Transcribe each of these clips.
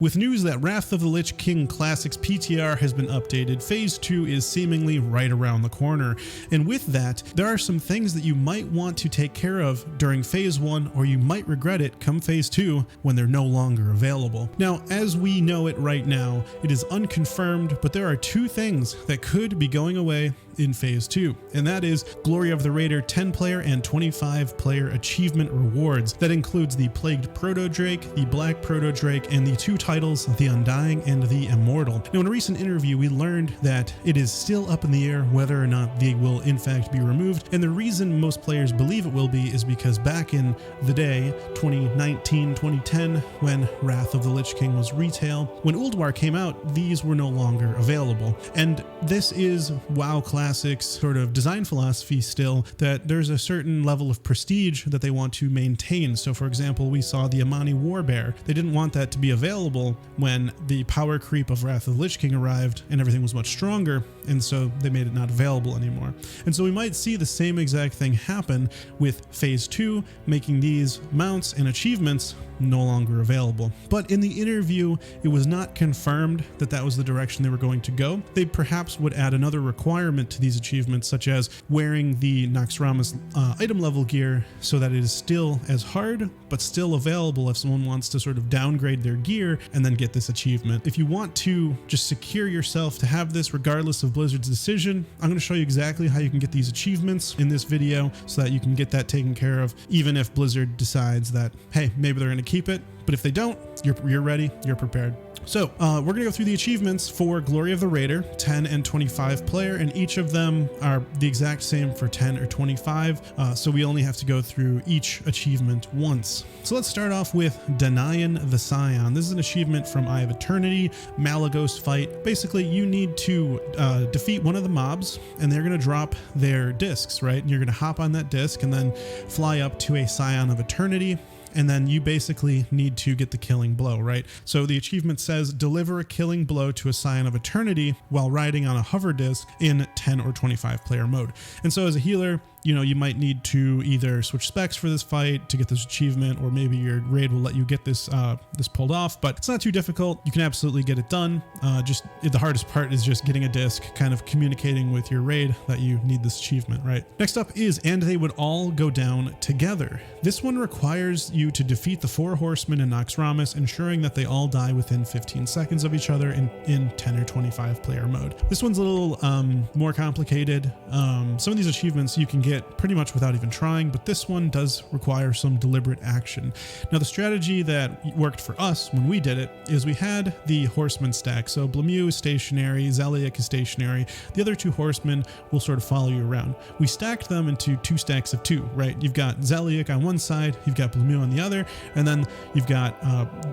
With news that Wrath of the Lich King Classics PTR has been updated, Phase 2 is seemingly right around the corner. And with that, there are some things that you might want to take care of during Phase 1, or you might regret it come Phase 2 when they're no longer available. Now, as we know it right now, it is unconfirmed, but there are two things that could be going away in Phase 2, and that is Glory of the Raider 10-player and 25-player achievement rewards. That includes the Plagued Proto-Drake, the Black Proto-Drake, and the two titles, the Undying and the Immortal. Now, in a recent interview, we learned that it is still up in the air whether or not they will in fact be removed, and the reason most players believe it will be is because back in the day, 2019, 2010, when Wrath of the Lich King was retail, when Ulduar came out, these were no longer available. And this is WoW Classics sort of design philosophy still, that there's a certain level of prestige that they want to maintain. So for example, we saw the Amani Warbear. They didn't want that to be available when the power creep of Wrath of the Lich King arrived and everything was much stronger, and so they made it not available anymore. And so we might see the same exact thing happen with Phase 2, making these mounts and achievements no longer available. But in the interview, it was not confirmed that that was the direction they were going to go. They perhaps would add another requirement to these achievements, such as wearing the Naxxramas item level gear so that it is still as hard, but still available if someone wants to sort of downgrade their gear and then get this achievement. If you want to just secure yourself to have this regardless of Blizzard's decision, I'm going to show you exactly how you can get these achievements in this video so that you can get that taken care of, even if Blizzard decides that, hey, maybe they're going to keep it. But if they don't, you're ready, you're prepared. So we're going to go through the achievements for Glory of the Raider, 10 and 25 player, and each of them are the exact same for 10 or 25. So we only have to go through each achievement once. So let's start off with Denying the Scion. This is an achievement from Eye of Eternity, Malagos fight. Basically, you need to defeat one of the mobs, and they're going to drop their discs, right? And you're going to hop on that disc and then fly up to a Scion of Eternity. And then you basically need to get the killing blow, right? So the achievement says deliver a killing blow to a Scion of Eternity while riding on a hover disc in 10 or 25 player mode. And so as a healer, you know, you might need to either switch specs for this fight to get this achievement, or maybe your raid will let you get this this pulled off, but it's not too difficult. You can absolutely get it done. Just the hardest part is just getting a disc, kind of communicating with your raid that you need this achievement, right? Next up is And They Would All Go Down Together. This one requires you to defeat the 4 horsemen in Naxxramas, ensuring that they all die within 15 seconds of each other in 10 or 25 player mode. This one's a little more complicated. Some of these achievements you can get pretty much without even trying, but this one does require some deliberate action. Now, the strategy that worked for us when we did it is we had the horseman stack. So Blemieux is stationary, Zeliek is stationary. The other 2 horsemen will sort of follow you around. We stacked them into 2 stacks of 2, right? You've got Zeliek on one side, you've got Blemieux on the other, and then you've got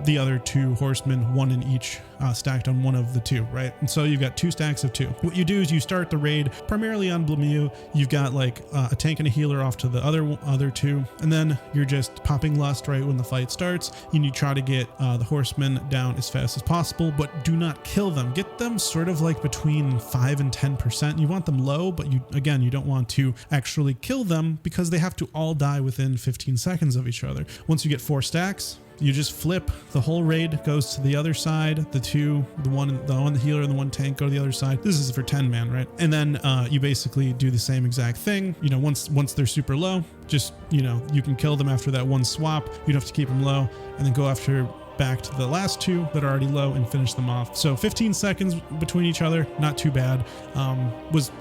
the other 2 horsemen, one in each, stacked on one of the 2, right? And so you've got 2 stacks of 2. What you do is you start the raid primarily on Blemieux. You've got like a tank and a healer off to the other 2, and then you're just popping lust right when the fight starts, and you try to get the horsemen down as fast as possible, but do not kill them. Get them sort of like between 5 and 10%. You want them low, but you don't want to actually kill them because they have to all die within 15 seconds of each other. Once you get 4 stacks, you just flip, the whole raid goes to the other side, the one healer and the 1 tank go to the other side. This is for 10 man, right? And then you basically do the same exact thing. You know, once they're super low, just, you know, you can kill them after that 1 swap. You don't have to keep them low, and then go after back to the last 2 that are already low and finish them off. So 15 seconds between each other, not too bad.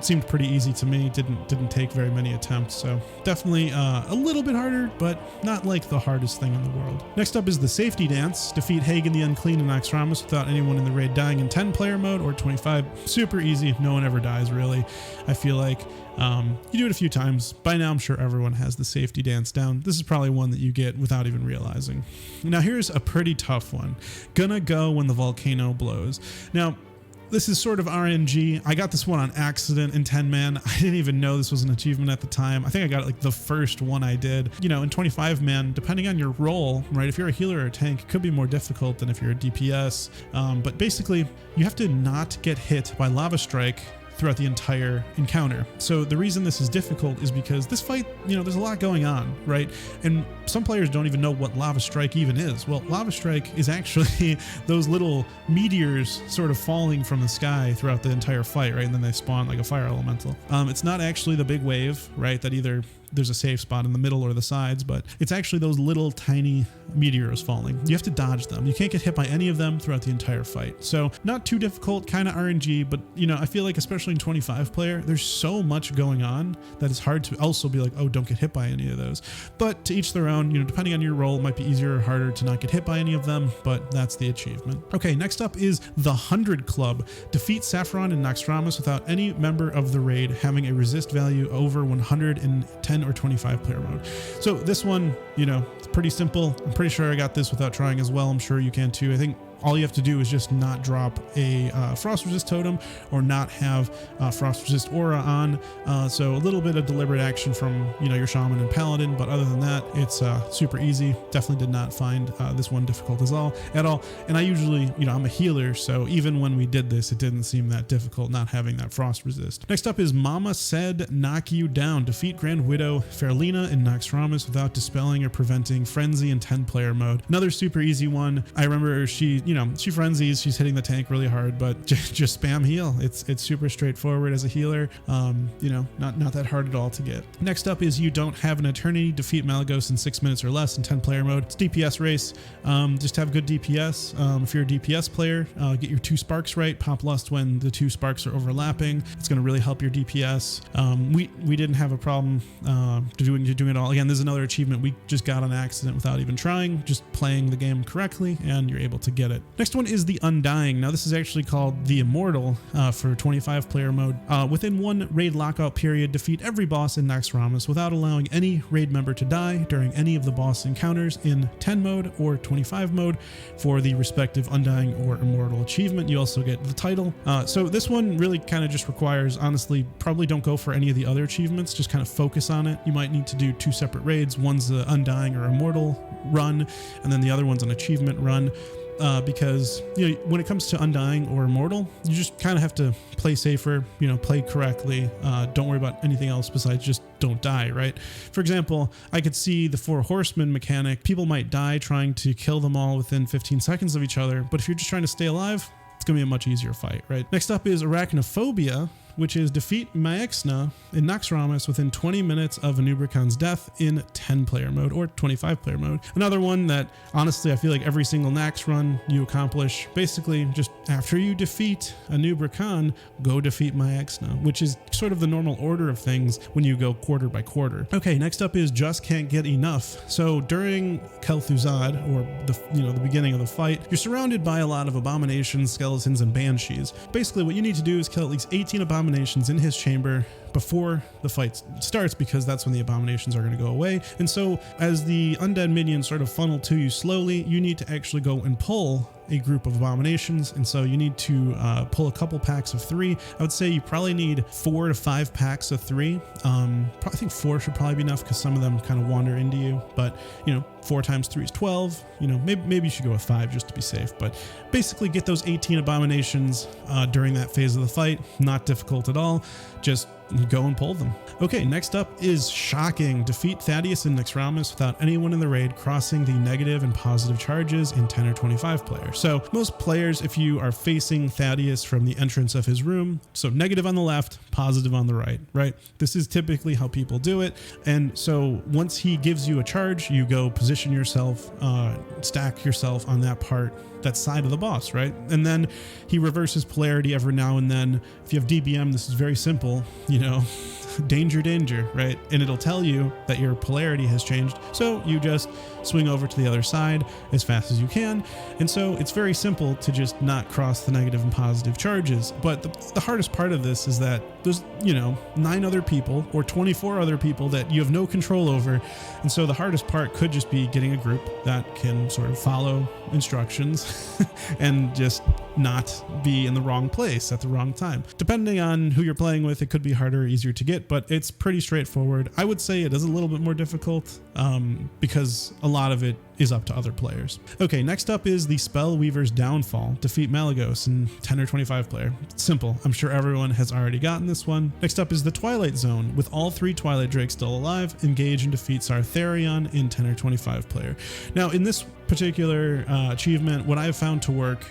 Seemed pretty easy to me. Didn't take very many attempts. So definitely a little bit harder, but not like the hardest thing in the world. Next up is the Safety Dance. Defeat Hagen the Unclean and Naxxramas without anyone in the raid dying in 10 player mode or 25. Super easy. No one ever dies, really. I feel like you do it a few times. By now, I'm sure everyone has the Safety Dance down. This is probably one that you get without even realizing. Now, here's a pretty tough one. Gonna Go When the Volcano Blows. Now, this is sort of RNG. I got this one on accident in 10 man. I didn't even know this was an achievement at the time. I think I got it like the first one I did. You know, in 25 man, depending on your role, right? If you're a healer or a tank, it could be more difficult than if you're a DPS. But basically, you have to not get hit by Lava Strike throughout the entire encounter. So the reason this is difficult is because this fight, there's a lot going on, right? And some players don't even know what Lava Strike even is. Well, Lava Strike is actually those little meteors sort of falling from the sky throughout the entire fight, right? And then they spawn like a fire elemental. It's not actually the big wave, right? That either there's a safe spot in the middle or the sides, but it's actually those little tiny meteors falling. You have to dodge them. You can't get hit by any of them throughout the entire fight. So not too difficult, kind of RNG, but I feel like especially in 25 player, there's so much going on that it's hard to also be like, oh, don't get hit by any of those. But to each their own, depending on your role, it might be easier or harder to not get hit by any of them, but that's the achievement. Okay, next up is the 100 Club. Defeat Saffron and Naxxramas without any member of the raid having a resist value over 110 or 25 player mode. So this one, it's pretty simple. I'm pretty sure I got this without trying as well. I'm sure you can too. I think all you have to do is just not drop a frost resist totem or not have frost resist aura on. So a little bit of deliberate action from your shaman and paladin, but other than that, it's super easy. Definitely did not find this one difficult at all. And I usually, I'm a healer, so even when we did this, it didn't seem that difficult not having that frost resist. Next up is Mama Said Knock You Down. Defeat Grand Widow, Fairlina, and Naxxramas without dispelling or preventing frenzy in 10 player mode. Another super easy one. I remember she frenzies, she's hitting the tank really hard, but just spam heal. It's super straightforward as a healer. Not that hard at all to get. Next up is You Don't Have an Eternity. Defeat Malagos in 6 minutes or less in 10 player mode. It's DPS race. Just have good DPS. If you're a DPS player, get your 2 sparks right. Pop Lust when the 2 sparks are overlapping. It's going to really help your DPS. We didn't have a problem doing it all. Again, this is another achievement we just got on accident without even trying, just playing the game correctly, and you're able to get it. Next one is the Undying. Now this is actually called the Immortal for 25 player mode. Within one raid lockout period, defeat every boss in Naxxramas without allowing any raid member to die during any of the boss encounters in 10 mode or 25 mode for the respective Undying or Immortal achievement. You also get the title. So this one really kind of just requires, honestly, probably don't go for any of the other achievements, just kind of focus on it. You might need to do 2 separate raids. One's the Undying or Immortal run, and then the other one's an achievement run. Because when it comes to Undying or Immortal, you just kind of have to play safer, play correctly. Don't worry about anything else besides just don't die, right? For example, I could see the 4 horsemen mechanic. People might die trying to kill them all within 15 seconds of each other, but if you're just trying to stay alive, it's gonna be a much easier fight, right? Next up is Arachnophobia, which is defeat Maexna in Naxxramas within 20 minutes of Anubrakan's death in 10 player mode or 25 player mode. Another one that honestly I feel like every single Nax run you accomplish, basically just after you defeat Anubrakan, go defeat Maexna, which is sort of the normal order of things when you go quarter by quarter. Okay, next up is Just Can't Get Enough. So during Kel'Thuzad, or the beginning of the fight, you're surrounded by a lot of abominations, skeletons, and banshees. Basically what you need to do is kill at least 18 abominations in his chamber before the fight starts, because that's when the abominations are going to go away. And so as the undead minions sort of funnel to you slowly, you need to actually go and pull a group of abominations, and so you need to pull a couple packs of 3. I would say you probably need 4 to 5 packs of 3. I think 4 should probably be enough because some of them kind of wander into you, but 4 times 3 is 12. Maybe you should go with 5 just to be safe, but basically get those 18 abominations during that phase of the fight. Not difficult at all, just go and pull them. Okay, next up is Shocking. Defeat Thaddeus and Naxxramas without anyone in the raid crossing the negative and positive charges in 10 or 25 players. So most players, if you are facing Thaddeus from the entrance of his room, so negative on the left, positive on the right? This is typically how people do it. And so once he gives you a charge, you go position yourself, stack yourself on that side of the boss, right? And then he reverses polarity every now and then. If you have DBM, this is very simple, danger, right? And it'll tell you that your polarity has changed. So you just swing over to the other side as fast as you can. And so it's very simple to just not cross the negative and positive charges. But the hardest part of this is that there's, 9 other people or 24 other people that you have no control over. And so the hardest part could just be getting a group that can sort of follow instructions and just not be in the wrong place at the wrong time. Depending on who you're playing with, it could be harder or easier to get, but it's pretty straightforward. I would say it is a little bit more difficult because a lot of it is up to other players. Okay, next up is the Spellweaver's Downfall. Defeat Malygos in 10 or 25 player. It's simple. I'm sure everyone has already gotten this one. Next up is the Twilight Zone. With all 3 Twilight Drakes still alive, engage and defeat Sartharion in 10 or 25 player. Now, in this particular achievement, what I've found to work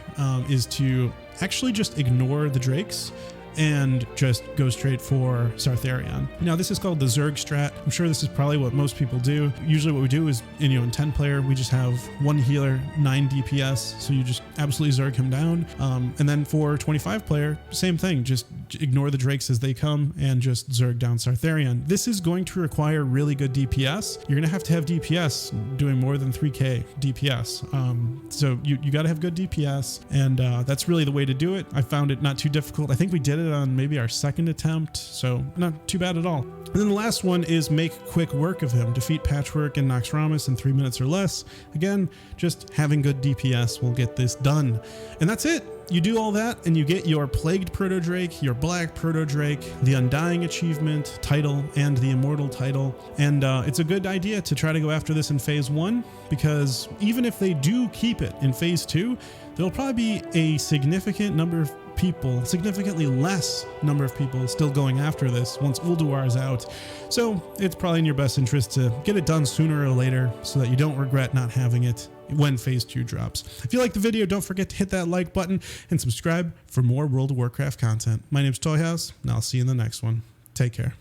is to actually just ignore the Drakes and just go straight for Sartharion. Now, this is called the Zerg strat. I'm sure this is probably what most people do. Usually what we do is, in 10 player, we just have 1 healer, 9 DPS, so you just absolutely Zerg him down. And then for 25 player, same thing, just ignore the Drakes as they come and just Zerg down Sartharion. This is going to require really good DPS. You're gonna have to have DPS doing more than 3k DPS. So you gotta have good DPS, and that's really the way to do it. I found it not too difficult. I think we did it on maybe our 2nd attempt, so not too bad at all. And then the last one is make quick work of him. Defeat Patchwork and Noxramas in 3 minutes or less. Again, just having good DPS will get this done. And that's it. You do all that and you get your Plagued Proto-Drake, your Black Proto-Drake, the Undying Achievement title, and the Immortal title. And it's a good idea to try to go after this in Phase 1, because even if they do keep it in Phase 2, there'll probably be a significant number of people, significantly less number of people still going after this once Ulduar is out. So it's probably in your best interest to get it done sooner or later so that you don't regret not having it when Phase 2 drops. If you like the video, don't forget to hit that like button and subscribe for more World of Warcraft content. My name's Toyhouze, and I'll see you in the next one. Take care.